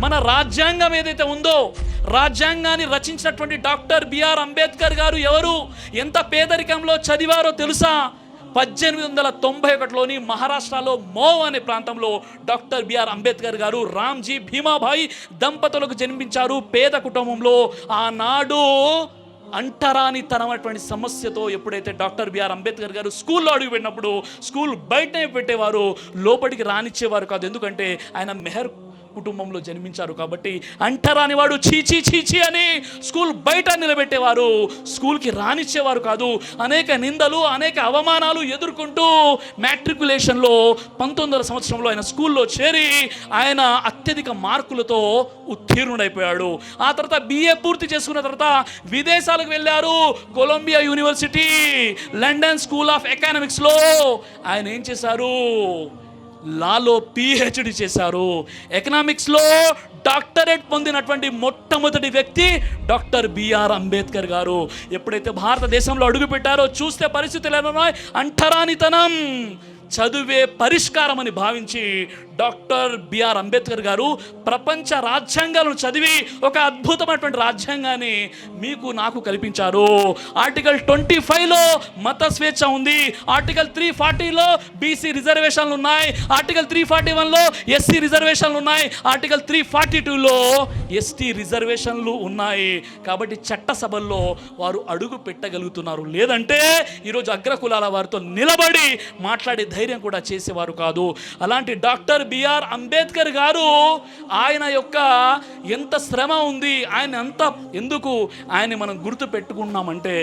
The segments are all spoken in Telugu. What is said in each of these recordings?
మన రాజ్యాంగం ఏదైతే ఉందో, రాజ్యాంగాన్ని రచించినటువంటి డాక్టర్ బిఆర్ అంబేద్కర్ గారు ఎవరు, ఎంత పేదరికంలో చదివారో తెలుసా? 1891లోని మహారాష్ట్రలో మోవ్ అనే ప్రాంతంలో డాక్టర్ బిఆర్ అంబేద్కర్ గారు రామ్జీ భీమాబాయి దంపతులకు జన్మించారు. పేద కుటుంబంలో. ఆనాడు అంటరానితనమైనటువంటి సమస్యతో ఎప్పుడైతే డాక్టర్ బిఆర్ అంబేద్కర్ గారు స్కూల్లో అడుగుపెట్టినప్పుడు స్కూల్ బయటనే పెట్టేవారు, లోపలికి రానిచ్చేవారు కాదు. ఎందుకంటే ఆయన మెహర్ కుటుంబంలో జన్మించారు కాబట్టి అంటరాని వాడు చీచీ చీచీ అని స్కూల్ బయట నిలబెట్టేవారు, స్కూల్కి రానిచ్చేవారు కాదు. అనేక నిందలు, అనేక అవమానాలు ఎదుర్కొంటూ మ్యాట్రికులేషన్లో 1900 సంవత్సరంలో ఆయన స్కూల్లో చేరి ఆయన అత్యధిక మార్కులతో ఉత్తీర్ణుడైపోయాడు. ఆ తర్వాత బిఏ పూర్తి చేసుకున్న తర్వాత విదేశాలకు వెళ్ళారు. Columbia university, London school of ఎకనామిక్స్లో ఆయన ఏం చేశారు? లాలో పిహెచ్డి చేశారు. ఎకనామిక్స్లో డాక్టరేట్ పొందినటువంటి మొట్టమొదటి వ్యక్తి డాక్టర్ బిఆర్ అంబేద్కర్ గారు. ఎప్పుడైతే భారతదేశంలో అడుగుపెట్టారో చూస్తే పరిస్థితులు ఎలా ఉన్నాయి? అంటరానితనం చదువే పరిష్కారం అని భావించి డాక్టర్ బిఆర్ అంబేద్కర్ గారు ప్రపంచ రాజ్యాంగాలను చదివి ఒక అద్భుతమైనటువంటి రాజ్యాంగాన్ని మీకు నాకు కల్పించారు. ఆర్టికల్ 25లో మత స్వేచ్ఛ ఉంది. ఆర్టికల్ 340లో బీసీ రిజర్వేషన్లు ఉన్నాయి. ఆర్టికల్ 341లో ఎస్సీ రిజర్వేషన్లు ఉన్నాయి. ఆర్టికల్ 342లో ఎస్టీ రిజర్వేషన్లు ఉన్నాయి. కాబట్టి చట్టసభల్లో వారు అడుగు పెట్టగలుగుతున్నారు. లేదంటే ఈరోజు అగ్రకులాల వారితో నిలబడి మాట్లాడే ధైర్యం కూడా చేసేవారు కాదు. అలాంటి డాక్టర్ బిఆర్ అంబేద్కర్ గారు, ఆయన యొక్క ఎంత శ్రమ ఉంది, ఆయన అంత ఎందుకు ఆయన మనం గుర్తు పెట్టుకున్నామంటే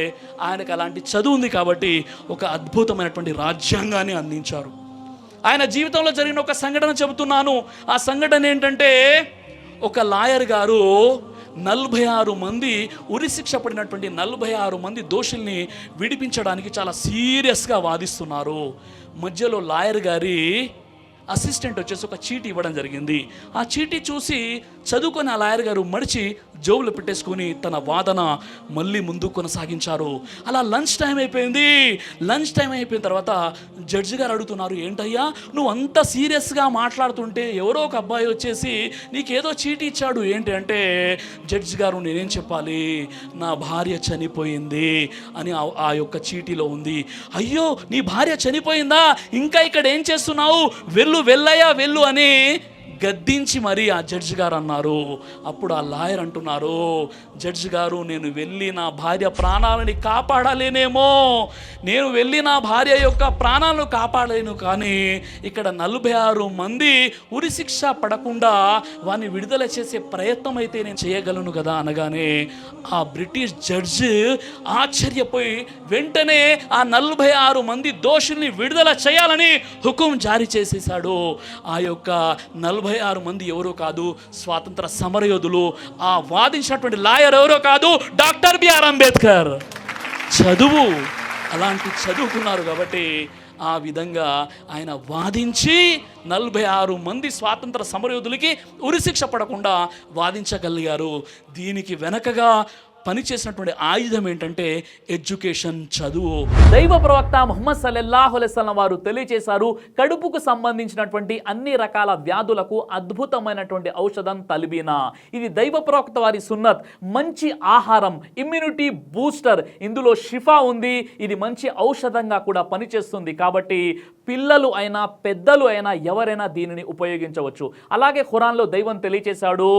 ఆయనకు అలాంటి చదువు ఉంది కాబట్టి ఒక అద్భుతమైనటువంటి రాజ్యాంగాన్ని అందించారు. ఆయన జీవితంలో జరిగిన ఒక సంఘటన చెబుతున్నాను. ఆ సంఘటన ఏంటంటే, ఒక లాయర్ గారు 46 మంది ఉరిశిక్ష పడినటువంటి 46 మంది దోషుల్ని విడిపించడానికి చాలా సీరియస్గా వాదిస్తున్నారు. మధ్యలో లాయర్ గారి అసిస్టెంట్ వచ్చేసి ఒక చీటీ ఇవ్వడం జరిగింది. ఆ చీటీ చూసి చదువుకొని ఆ లాయర్ గారు మడిచి జోబులో పెట్టేసుకొని తన వాదన మళ్ళీ ముందు కొనసాగించారు. అలా లంచ్ టైం అయిపోయింది. లంచ్ టైం అయిపోయిన తర్వాత జడ్జి గారు అడుగుతున్నారు, ఏంటయ్యా నువ్వు అంత సీరియస్గా మాట్లాడుతుంటే ఎవరో ఒక అబ్బాయి వచ్చేసి నీకేదో చీటీ ఇచ్చాడు, ఏంటి అంటే, జడ్జి గారు నేనేం చెప్పాలి, నా భార్య చనిపోయింది అని ఆ యొక్క చీటీలో ఉంది. అయ్యో నీ భార్య చనిపోయిందా, ఇంకా ఇక్కడ ఏం చేస్తున్నావు, వెళ్ళయ్యా వెళ్ళు అని గద్దించి మరి ఆ జడ్జి గారు అన్నారు. అప్పుడు ఆ లాయర్ అంటున్నారు, జడ్జి గారు నేను వెళ్ళి నా భార్య ప్రాణాలని కాపాడలేనేమో, నేను వెళ్ళి నా భార్య యొక్క ప్రాణాలను కాపాడలేను, కానీ ఇక్కడ 46 మంది ఉరిశిక్ష పడకుండా వారిని విడుదల చేసే ప్రయత్నం అయితే నేను చేయగలను కదా అనగానే ఆ బ్రిటిష్ జడ్జి ఆశ్చర్యపోయి వెంటనే ఆ 46 మంది దోషుల్ని విడుదల చేయాలని హుకుం జారీ చేసేశాడు. ఆ యొక్క 46 మంది ఎవరో కాదు, స్వాతంత్ర సమరయోధులు. ఆ వాదించినటువంటి లాయర్ ఎవరో కాదు, డాక్టర్ బిఆర్ అంబేద్కర్. చదువు, అలాంటి చదువుకున్నారు కాబట్టి ఆ విధంగా ఆయన వాదించి 46 మంది స్వాతంత్ర సమరయోధులకి ఉరిశిక్ష పడకుండా వాదించగలిగారు. దీనికి వెనకగా పనిచేసినటువంటి ఆయుధం ఏంటంటే ఎడ్యుకేషన్, చదువు. దైవ ప్రవక్త ముహమ్మద్ సల్లల్లాహు అలైహి వసల్లం వారు తెలియజేశారు, కడుపుకు సంబంధించినటువంటి అన్ని రకాల వ్యాధులకు అద్భుతమైనటువంటి ఔషధం తల్బీనా. ఇది దైవ ప్రవక్త వారి సున్నత్. మంచి ఆహారం, ఇమ్యూనిటీ బూస్టర్, ఇందులో షిఫా ఉంది. ఇది మంచి ఔషధంగా కూడా పనిచేస్తుంది. కాబట్టి పిల్లలు అయినా పెద్దలు అయినా ఎవరైనా దీనిని ఉపయోగించవచ్చు. అలాగే ఖురాన్లో దైవం తెలియజేశాడు,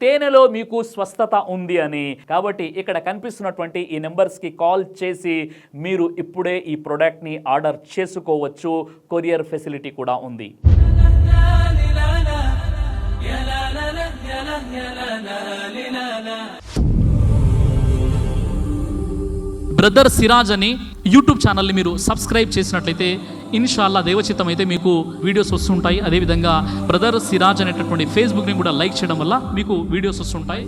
తేనెలో మీకు స్వస్థత ఉంది అని. కాబట్టి ఇక్కడ కనిపిస్తున్నటువంటి ఈ నెంబర్స్కి కాల్ చేసి మీరు ఇప్పుడే ఈ ప్రోడక్ట్ని ఆర్డర్ చేసుకోవచ్చు. కొరియర్ ఫెసిలిటీ కూడా ఉంది. బ్రదర్ సిరాజ్ అని యూట్యూబ్ ఛానల్ని మీరు సబ్స్క్రైబ్ చేసినట్లయితే ఇన్షాల్లా దైవచిత్తం అయితే మీకు వీడియోస్ వస్తుంటాయి. అదేవిధంగా బ్రదర్ సిరాజ్ అనేటటువంటి ఫేస్బుక్ని కూడా లైక్ చేయడం వల్ల మీకు వీడియోస్ వస్తుంటాయి.